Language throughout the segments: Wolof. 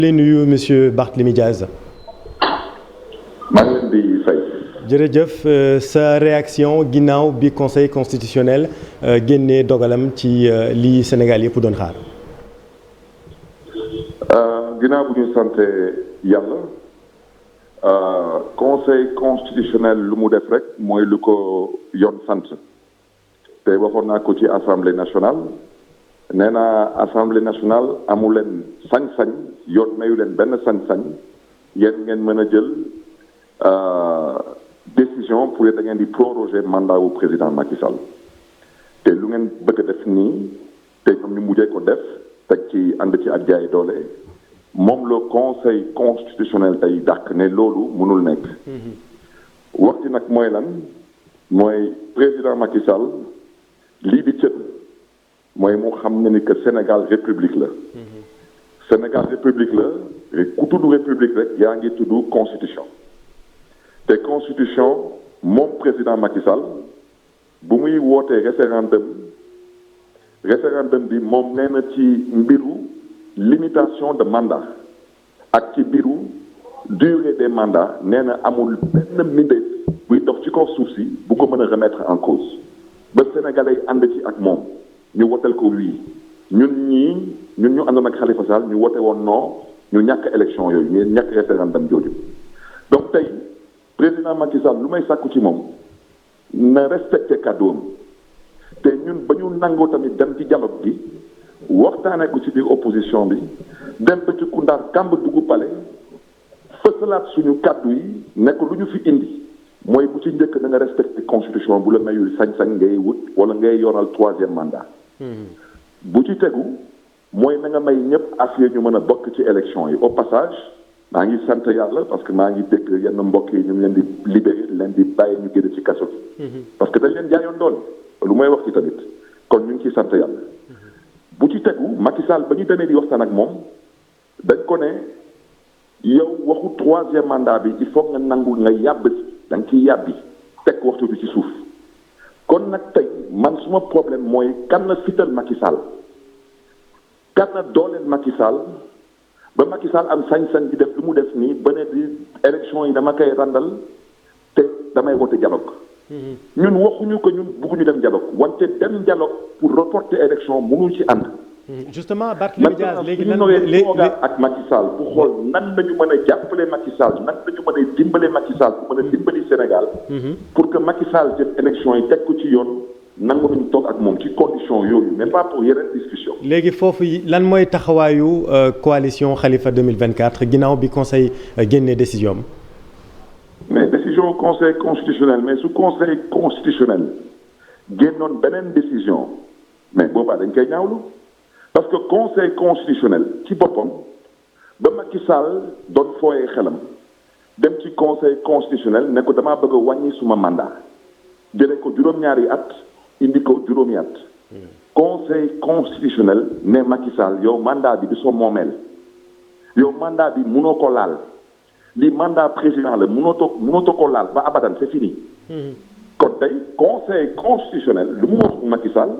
leen nuyu monsieur Barthélémy Dias. maa ngi leen di fay. jërëjëf sa réaction ginnaaw bi conseil constitutionnel génnee dogalam ci li Sénégal yëpp doon xaar. ginnaaw bu ñu sante yàlla conseil constitutionnel lu mu def rek mooy lu ko yoon sant te waxoon naa ko ci assemblée nationale nee naa assemblée nationale amu leen sañ-sañ yoon mayu leen benn sañ-sañ yéen ngeen mën a jël décision pour da ngeen di proroger mandat wu président Macky Sall te lu ngeen bëgg a def nii te ñoom ñu mujjee ko def teg ci ànd ci ak jaay doole moom le conseil constitutionnel tey dàq ne loolu mënul nekk. waxti nag mooy lan mooy président Macky Sall lii di cët mooy mu xam ne ni que Sénégal république la. Sénégal république la ku tudd république rek yaa ngi tudd constitution. te constitution moom président Macky Sall bu muy wootee référendum bi moom nee na ci mbiru limitation de mandat ak ci mbiru durée des mandats nee na amul benn mbindeef buy dox ci kaw suuf si bu ko mën a remettre en cause ba sénégalais yi ànd ci ak moom ñu wotel ko wii ñun ñu àndoon ak Khalifa Sall ñu wote woon non ñu ñàkk élection yooyu ñu ñàkk référendum jooju donc tey président Macky Sall lu may sàkku ci moom na respecté kàddoom te ñun ba ñu nangoo tamit dem ci dialogue bi waxtaanee ko ci biir opposition bi dem ba ci Koundar kàmb dugg pale fësalaat suñu kàddu yi nekk lu ñu fi indi mooy bu ci njëkk na nga respecté constitution bu la mayul sañ-sañ ngay wut wala ngay yoonal 3e mandat. bu ci tegu mooy na nga may ñëpp affaire ñu mën a bokk ci élection yi au passage. maa ngi sant yàlla parce que maa ngi dégg yenn mbokk yi ñu ngi leen di libéré leen di bàyyi ñu génn ci kaso bi. parce que dañ leen jaayoon doole lu may wax ci tamit kon ñu ngi ciy sant yàlla. bu ci tegu Macky Sall ba ñu demee di waxtaan ak moom dañ ko ne yow waxu 3e mandat bi il faut nga nangu nga yàbb da nga ciy yàbbi teg waxtu bi ci suuf kon nag tey man suma problème mooy kan la fital Macky Sall kan la dooleel Macky Sall. ba Macky Sall am sañ-sañ di def lu mu def nii ba ne di élection yi dama koy randal te damay wote dialogue. ñun waxuñu ko ñun bëgguñu dem dialogue wante dem dialogue pour reporter élection mënuñ ci ànd. justement Barthélémy Dias léegi lan ak Macky Sall pour xool nan la ñu mën a jàppale Macky Sall nan la ñu mën a dimbale Macky Sall pour mën a dimbali Sénégal. pour que Macky Sall jël élection yi teg ko ci yoon. nangu nañu toog ak moom ci condition yooyu mais pas pour yeneen discussion. léegi foofu lan mooy taxawaayu coalition Khalifa 2024 ginnaaw bi conseil génnee décision am. mais décision conseil constitutionnel mais su conseil constitutionnel génnoon beneen décision mais boobaa dañ koy ñaawlu parce que conseil constitutionnel ci boppam ba Macky Sall doon fooyee xelam dem ci conseil constitutionnel ne ko damaa bëgg a wàññi suma mandat jëlee ko juróom-ñaari at. indi ko juróomi at conseil constitutionnel ne Macky Sall yow mandat bi du soo moomeel yow mandat bi mënoo ko laal li mandat président la mënoo ko laal ba abadan c'est fini. kon tey conseil constitutionnel lu mu wax Macky Sall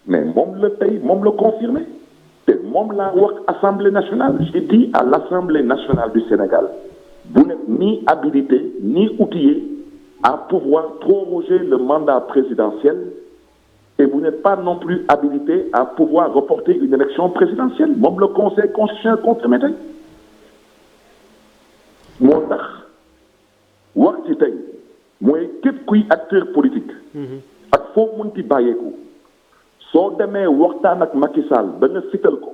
mais moom la confirmé te moom laa wax assemblée nationale j'ai dit à l'assemblée nationale du Sénégal vous n'êtes ni habilité ni outillé à pouvoir proroger le mandat présidentiel. Et vous n'êtes pas non plus habilité à pouvoir reporter une élection présidentielle moom le conseil constitutionnel confirmé tey moo tax wax ci tey mooy képp kuy acteur politique. ak foo mënti bàyyeeku soo demee waxtaan ak Macky Sall ba nga fital ko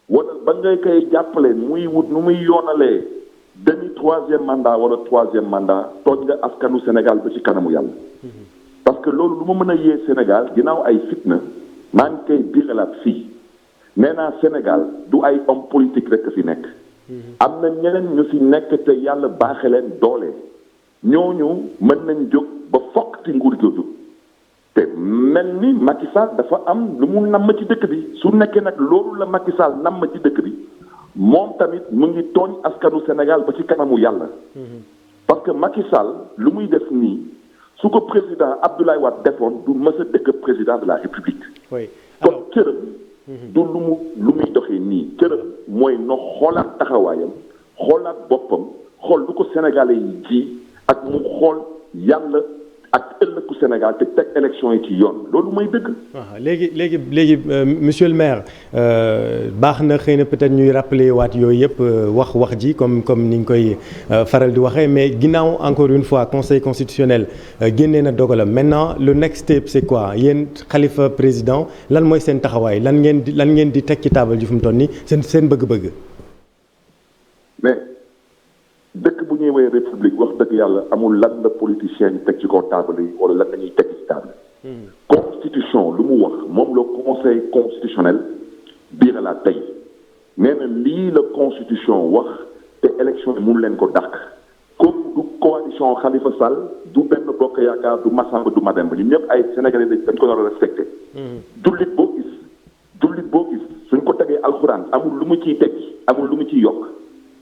wala ba ngay koy jàppale muy wut nu muy yoonalee demi 3e mandat wala 3e mandat tooñ nga askanu Sénégal ba ci kanamu yàlla. parce que loolu lu ma mën a yee Sénégal ginnaaw ay fitna maa ngi koy biralaat fii nee naa Sénégal du ay homme politique rek fi nekk. am na ñeneen ñu fi nekk te yàlla baaxe leen doole ñooñu mën nañ jóg ba fokkati nguur jooju te mel ni Macky Sall dafa am lu mu namm ci dëkk bi su nekkee nag loolu la Macky Sall namm ci dëkk bi moom tamit mu ngi tooñ askanu Sénégal ba ci kanamu yàlla. parce que Macky Sall lu muy def nii. su ko président Abdoulaye Wade defoon du mës a dëkk président de la République. oui kon cëram du lu muy doxee nii cëram mooy no xoolaat taxawaayam xoolaat boppam xool lu ko Sénégalais yi ji ak mu xool yàlla ak ëllëgu Sénégal te teg élection yi ci yoon loolu mooy dëgg. waaw léegi monsieur le maire baax na xëy na peut-être ñuy rappeler waat yooyu yëpp wax ji comme ni ñu koy faral di waxee mais ginnaaw encore une fois conseil constitutionnel génnee na dogalam maintenant le next step c'est quoi yéen Khalifa président lan mooy seen taxawaay lan ngeen di teg ci taabal ji fu mu toll nii seen bëgg-bëgg. mais dëkk bu ñuy woowee république wax dëgg yàlla amul lan la politicien yi teg ci kaw table yi wala lan la ñuy teg ci table constitution lu mu wax moom le conseil constitutionnel biir la tey nee na lii la constitution wax te élection yi mun leen ko dàq comme du coalition Khalifa Sall du benn bokk yaakaar du Massamba du Mademba ñun ñëpp ay sénégalais dañ ko war a respecté jullit boo gis suñ ko tegee alxuraan amul lu mu ciy teg amul lu mu ciy yokk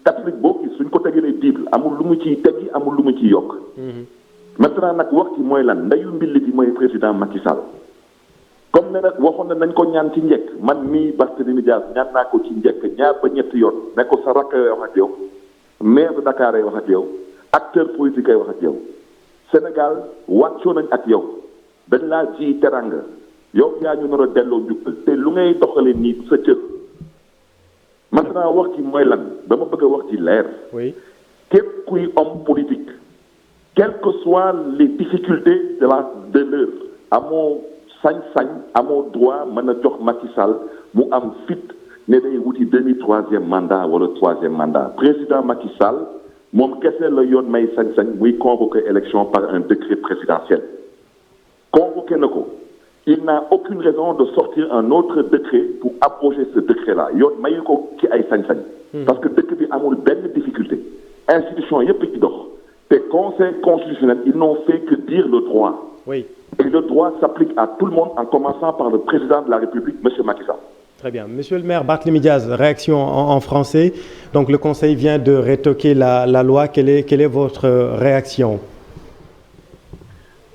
catholique boo gis suñ ko tegalee Bible amul lu mu ciy teggi amul lu mu ciy yokk. maintenant nag wax ci mooy lan ndeyu mbilli bi mooy président Macky Sall comme ne nag waxoon na nañ ko ñaan ci njëkk man mii Barthélémy Dias ñaan naa ko ci njëkk ñaar ba ñetti yoon ne ko sa rakk wax ak yow maire de Dakar ay wax ak yow acteur politique ay wax ak yow Sénégal wàccoo nañ ak yow dañ laa ji teranga yow yaa ñu nar a delloo njukkal te lu ngay doxalee nii sa cër. maintenant wax ci mooy lan dama bëgg a wax ci leer. oui képp kuy homme politique quelles que soient les difficultés de l'heure amoo sañ-sañ amoo droit mën a jox Macky Sall mu am fit ne day wuti troisième mandat wala troisième mandat président Macky Sall moom kese la yoon may sañ-sañ muy convoquer élection par un décret présidentiel convoqué na ko. Il n'a aucune raison de sortir un autre décret pour abroger ce décret-là yoon mayu ko ci ay sañ-sañ. parce que dëkk bi amul benn difficulté. institution yépp ci dox. te conseil constitutionnel ils n'ont fait que dire le droit. oui. et le droit s'applique à tout le monde en commençant par le président de la République monsieur Macky Sall. Très bien. Monsieur le maire Barthélémy Dias, réaction en français. Donc le conseil vient de rétoquer la loi. Quelle est votre réaction?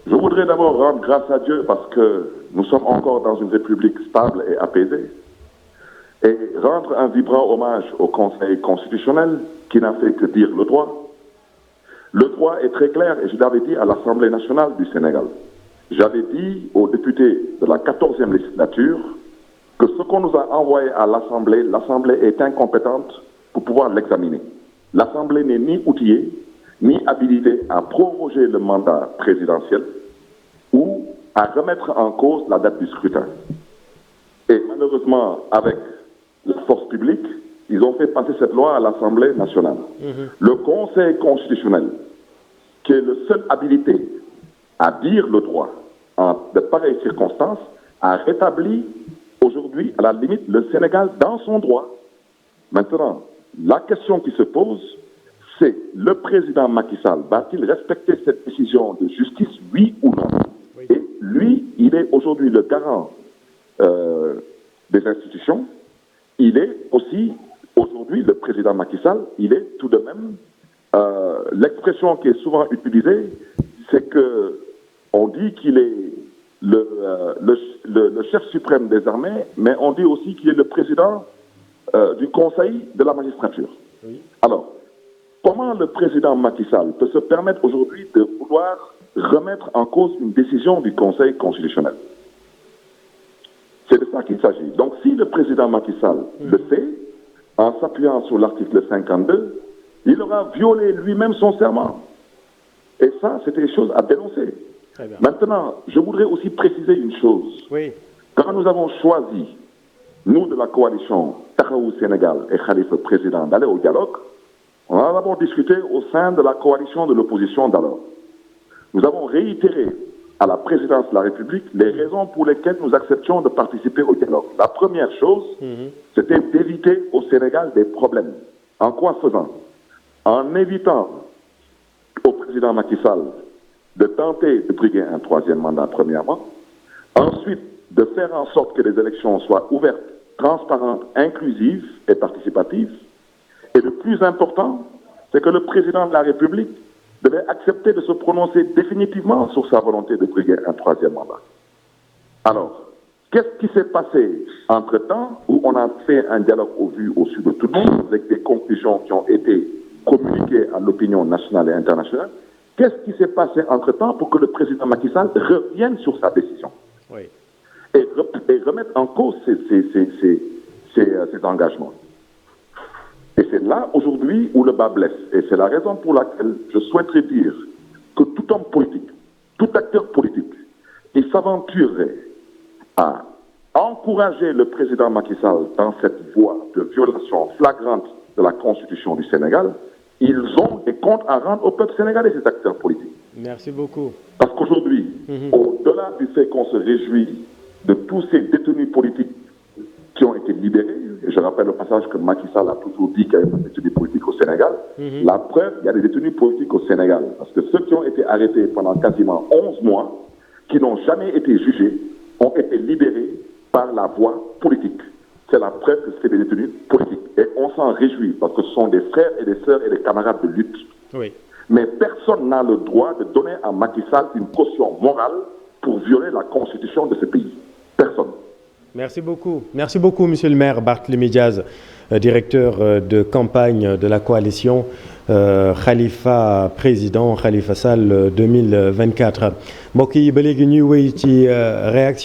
Je voudrais d'abord rendre grâce à Dieu parce que nous sommes encore dans une république stable et apaisée et rendre un vibrant hommage au Conseil constitutionnel qui n'a fait que dire le droit. Le droit est très clair et je l'avais dit à l'Assemblée nationale du Sénégal. J'avais dit aux députés de la 14e législature que ce qu'on nous a envoyé à l'Assemblée est incompétente pour pouvoir l'examiner. L'Assemblée n'est ni outillée ni habilitée à proroger le mandat présidentiel ou à remettre en cause la date du scrutin. Et malheureusement, avec la force publique, ils ont fait passer cette loi à l'Assemblée nationale. Le Conseil constitutionnel, qui est le seul habilité à dire le droit en de pareilles circonstances, a rétabli aujourd'hui, à la limite, le Sénégal dans son droit. Maintenant, la question qui se pose, c'est le président Macky Sall va-t-il respecter cette décision de justice, oui ou non? Oui. Et lui, il est aujourd'hui le garant des institutions. Il est aussi aujourd'hui le président Macky Sall. Il est tout de même l'expression qui est souvent utilisée, c'est que on dit qu'il est le chef suprême des armées, mais on dit aussi qu'il est le président du Conseil de la magistrature. Oui. Alors, comment le président Macky Sall peut se permettre aujourd'hui de vouloir remettre en cause une décision du Conseil constitutionnel? C'est de ça qu'il s'agit. Donc, si le président Macky Sall le fait, en s'appuyant sur l'article 52, il aura violé lui-même son serment. Et ça, c'était des choses à dénoncer. Maintenant, je voudrais aussi préciser une chose. Oui. Quand nous avons choisi, nous de la coalition Taxawu Sénégal et Khalifa président, d'aller au dialogue, on a d'abord discuté au sein de la coalition de l'opposition d'alors. Nous avons réitéré à la présidence de la République les raisons pour lesquelles nous acceptions de participer au dialogue. La première chose, c'était d'éviter au Sénégal des problèmes. En quoi faisant? En évitant au président Macky Sall de tenter de briguer un troisième mandat, premièrement. Ensuite, de faire en sorte que les élections soient ouvertes, transparentes, inclusives et participatives. Et le plus important, c'est que le président de la République devait accepter de se prononcer définitivement sur sa volonté de briguer un troisième mandat. Alors, Qu'est-ce qui s'est passé entre-temps où on a fait un dialogue au vu, au su de tout le monde, avec des conclusions qui ont été communiquées à l'opinion nationale et internationale? Qu'est-ce qui s'est passé entre-temps pour que le président Macky Sall revienne sur sa décision et remette en cause ses engagements? Et c'est là, aujourd'hui, où le bas blesse. Et c'est la raison pour laquelle je souhaiterais dire que tout homme politique, tout acteur politique, qui s'aventurerait à encourager le président Macky Sall dans cette voie de violation flagrante de la Constitution du Sénégal, ils ont des comptes à rendre au peuple sénégalais, ces acteurs politiques. Merci beaucoup. Parce qu'aujourd'hui, au-delà du fait qu'on se réjouit de tous ces détenus politiques qui ont été libérés, et je rappelle au passage que Macky Sall a toujours dit qu'il y avait des détenus politiques au Sénégal, la preuve, il y a des détenus politiques au Sénégal. Parce que ceux qui ont été arrêtés pendant quasiment 11 mois, qui n'ont jamais été jugés, ont été libérés par la voie politique. C'est la preuve que c'est des détenus politiques. Et on s'en réjouit parce que ce sont des frères et des sœurs et des camarades de lutte. Oui. Mais personne n'a le droit de donner à Macky Sall une caution morale pour violer la constitution de ce pays. Personne. Merci beaucoup. Merci beaucoup, monsieur le maire Barthélémy Diaz, directeur de campagne de la coalition Khalifa président Khalifa Sall 2024. mbokk yi ba léegi ñuy wéy ci réaction